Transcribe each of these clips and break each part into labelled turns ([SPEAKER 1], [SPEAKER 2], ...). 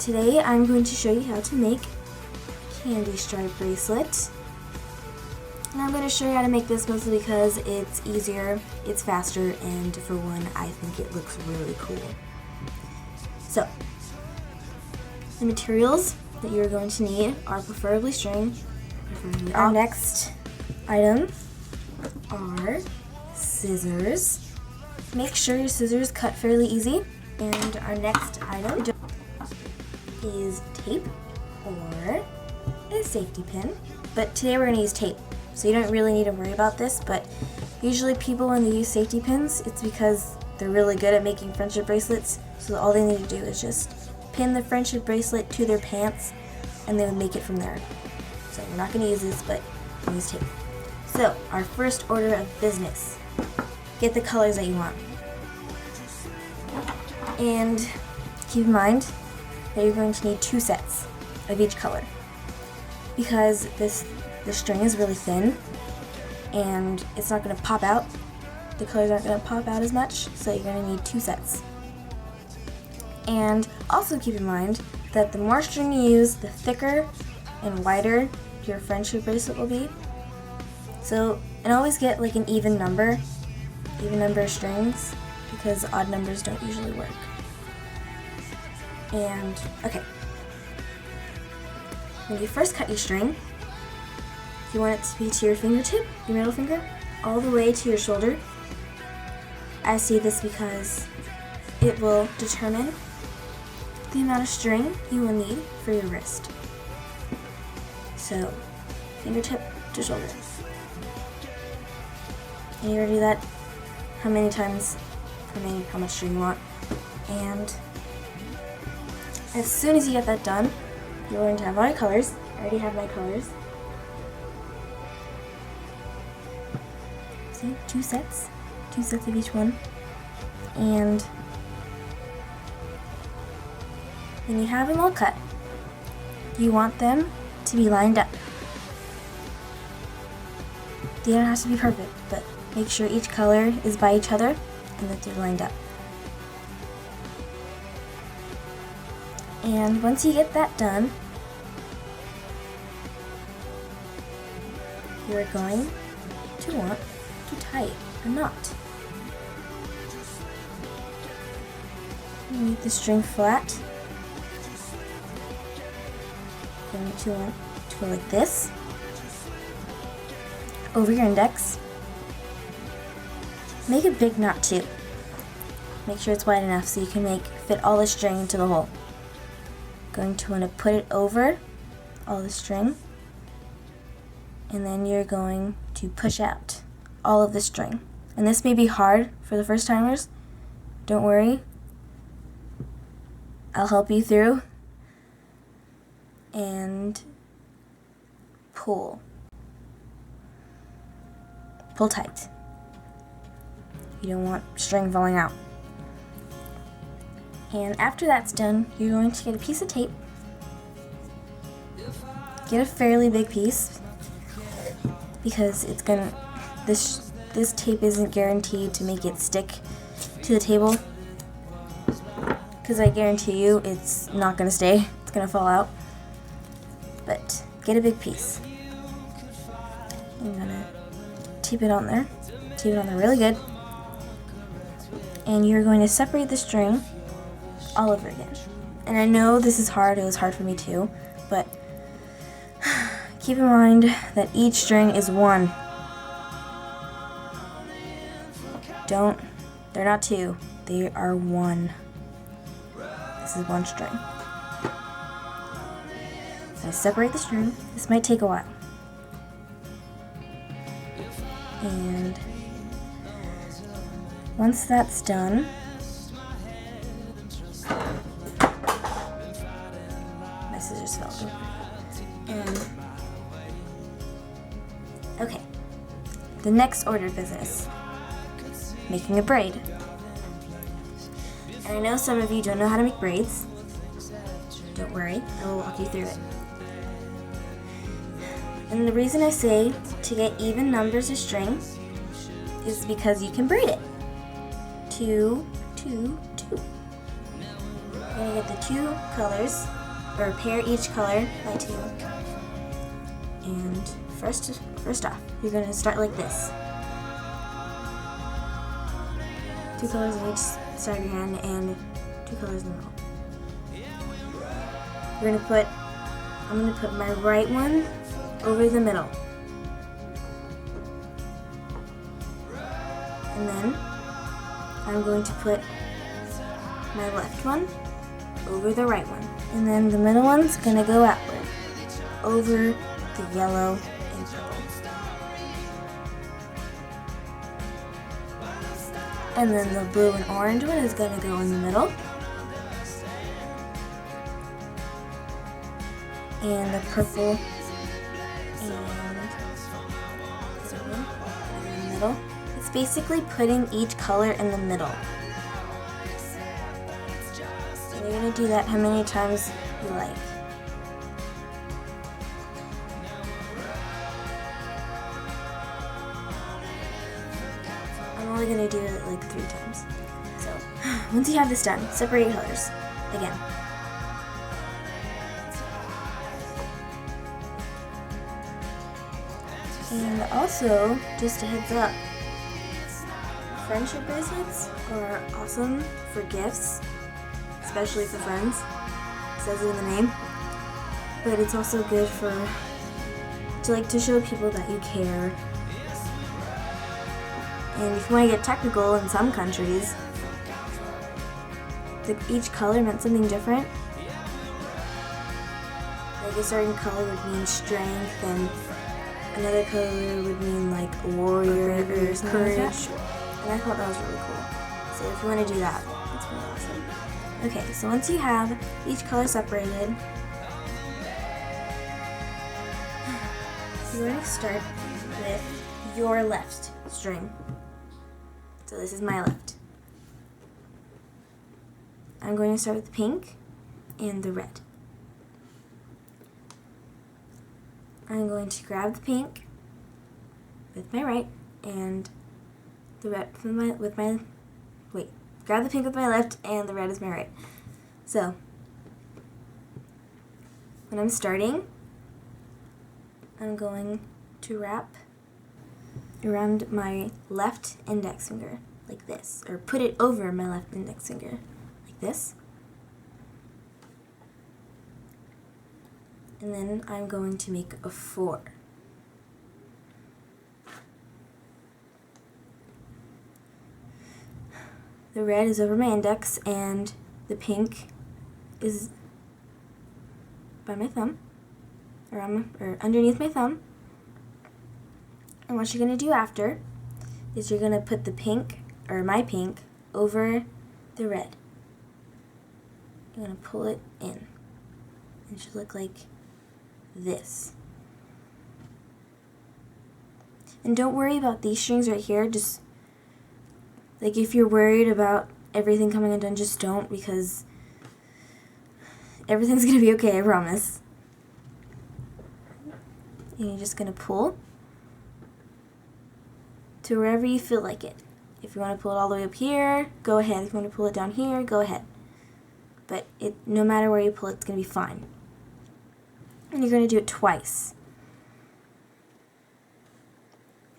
[SPEAKER 1] today I'm going to show you how to make candy stripe bracelet. And I'm going to show you how to make this mostly because it's easier, it's faster, and for one, I think it looks really cool. So, the materials that you're going to need are preferably string. Our next item are scissors. Make sure your scissors cut fairly easy. And our next item is tape or a safety pin. But today we're going to use tape, so you don't really need to worry about this. But usually people, when they use safety pins, it's because they're really good at making friendship bracelets. So all they need to do is just pin the friendship bracelet to their pants and they would make it from there. So we're not going to use this, but we'll use tape. So our first order of business, get the colors that you want. And keep in mind that you're going to need 2 sets of each color because the string is really thin and it's not going to pop out. The colors aren't going to pop out as much, so you're going to need 2 sets. And also keep in mind that the more string you use, the thicker and wider your friendship bracelet will be. So, and always get like an even number of strings, because odd numbers don't usually work. And, okay. When you first cut your string, you want it to be to your fingertip, your middle finger, all the way to your shoulder. I say this because it will determine the amount of string you will need for your wrist. So, fingertip to shoulder. And you're gonna do that how many times, how much string you want. And as soon as you get that done, you're going to have all your colors. I already have my colors. See, 2 sets of each one. And when you have them all cut, you want them to be lined up. They don't have to be perfect, but make sure each color is by each other and that they're lined up. And once you get that done, you're going to want to tie a knot. You need the string flat. You're going to want to go like this over your index. Make a big knot too. Make sure it's wide enough so you can fit all the string into the hole. Going to want to put it over all the string, and then you're going to push out all of the string. And this may be hard for the first timers. Don't worry, I'll help you through. And pull tight. You don't want string falling out. And after that's done, you're going to get a piece of tape. Get a fairly big piece because this tape isn't guaranteed to make it stick to the table, because I guarantee you it's not going to stay. It's going to fall out. But get a big piece. I'm going to tape it on there. Tape it on there really good. And you're going to separate the string all over again. And I know this is hard, it was hard for me too, but keep in mind that each string is one. They're not 2, they are 1. This is 1 string. So I separate the string. This might take a while. And once that's done, my scissors fell over. And okay, the next order of business, making a braid. And I know some of you don't know how to make braids. Don't worry, I will walk you through it. And the reason I say to get even numbers of string is because you can braid it. 2, 2, 2. You're gonna get the two colors, or pair each color by two. And first off, you're gonna start like this. Two colors on each side of your hand and two colors in the middle. I'm gonna put my right one over the middle. And then I'm going to put my left one over the right one. And then the middle one's gonna go outward, over the yellow and purple. And then the blue and orange one is gonna go in the middle. And the purple and in the middle. It's basically putting each color in the middle. And you're gonna do that how many times you like. I'm only gonna do it like 3 times. So once you have this done, separate your colors again. And also, just a heads up, friendship bracelets are awesome for gifts, especially for friends. It says it in the name. But it's also good to show people that you care. And if you want to get technical, in some countries, each color meant something different. Like a certain color would mean strength, and another color would mean like a warrior or courage. And I thought that was really cool. So if you want to do that, that's really awesome. Okay, so once you have each color separated, you're going to start with your left string. So this is my left. I'm going to start with the pink and the red. I'm going to grab the pink with my right and the red grab the pink with my left and the red is my right. So when I'm starting, I'm going to wrap around my left index finger like this, or put it over my left index finger like this. And then I'm going to make a 4. The red is over my index and the pink is by my thumb, or underneath my thumb. And what you're going to do after is you're going to put the pink, or my pink, over the red. You're going to pull it in. It should look like this. And don't worry about these strings right here. Just like if you're worried about everything coming undone, just don't, because everything's gonna be okay, I promise. And you're just gonna pull to wherever you feel like it. If you want to pull it all the way up here, go ahead. If you want to pull it down here, go ahead. But no matter where you pull it, it's gonna be fine. And you're going to do it twice.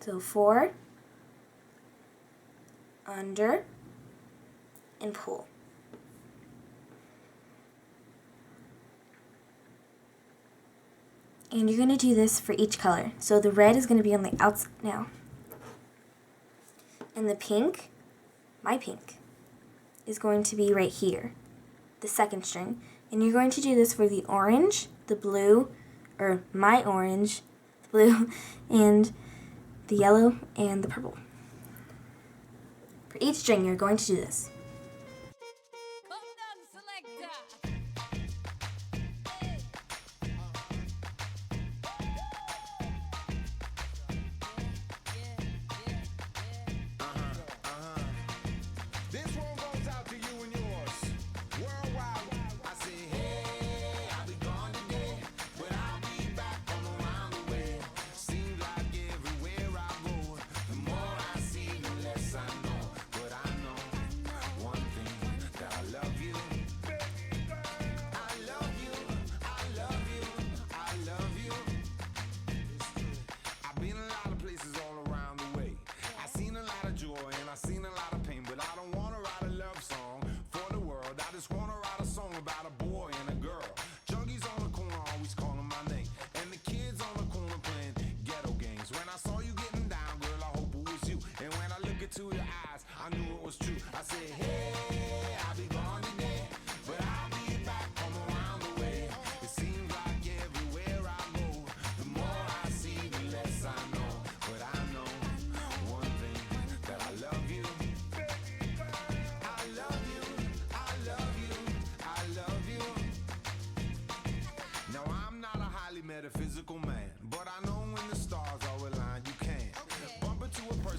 [SPEAKER 1] So 4, under, and pull. And you're going to do this for each color. So the red is going to be on the outside now. And the pink, my pink, is going to be right here, the second string. And you're going to do this for the orange, the blue, or my orange, the blue, and the yellow, and the purple. For each string, you're going to do this.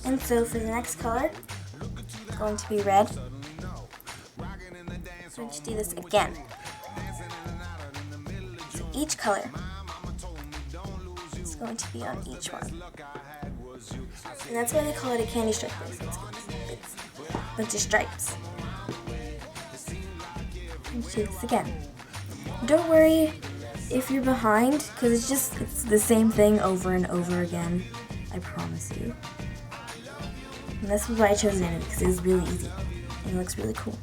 [SPEAKER 1] And so for the next color, it's going to be red. So let's do this again. So each color is going to be on each one. And that's why they call it a candy stripe bracelet. It's a bunch of stripes. Let's do this again. Don't worry if you're behind, because it's the same thing over and over again. I promise you. And this is why I chose it anyway, because it was really easy. And it looks really cool.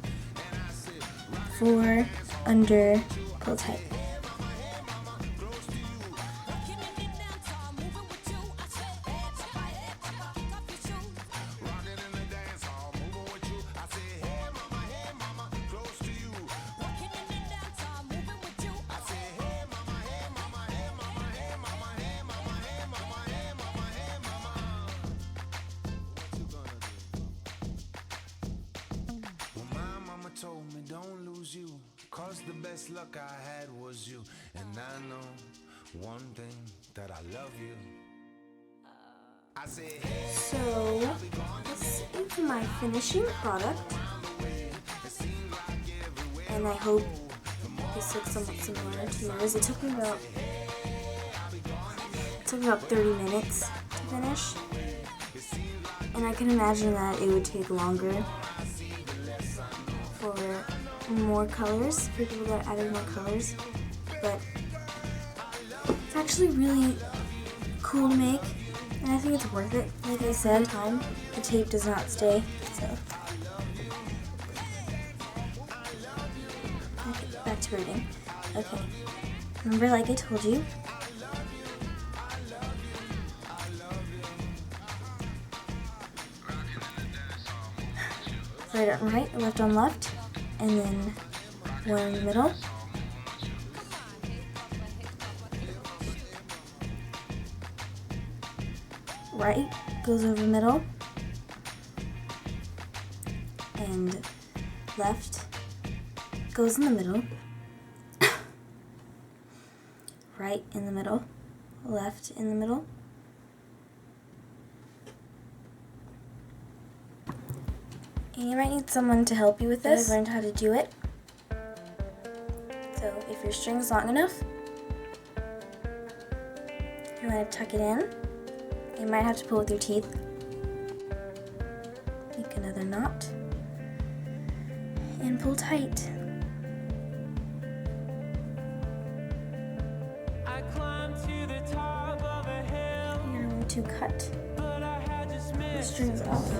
[SPEAKER 1] 4, under, pull tight.
[SPEAKER 2] Told me don't lose you, 'cause the best luck I had was you. And I know one thing, that I love you. I said,
[SPEAKER 1] so this is my finishing product, and I hope this looks somewhat similar to yours. It took me about 30 minutes to finish, and I can imagine that it would take longer for more colors, for people that added more colors, but it's actually really cool to make, and I think it's worth it. Like I said, the tape does not stay, so. Okay, back to reading. Okay, remember, like I told you, right on right, left on left, and then one in the middle. Right goes over middle, and left goes in the middle. Right in the middle, left in the middle. And you might need someone to help you with this. I've learned how to do it. So if your string's long enough, you want to tuck it in. You might have to pull with your teeth. Make another knot. And pull tight. You're going to cut the strings off.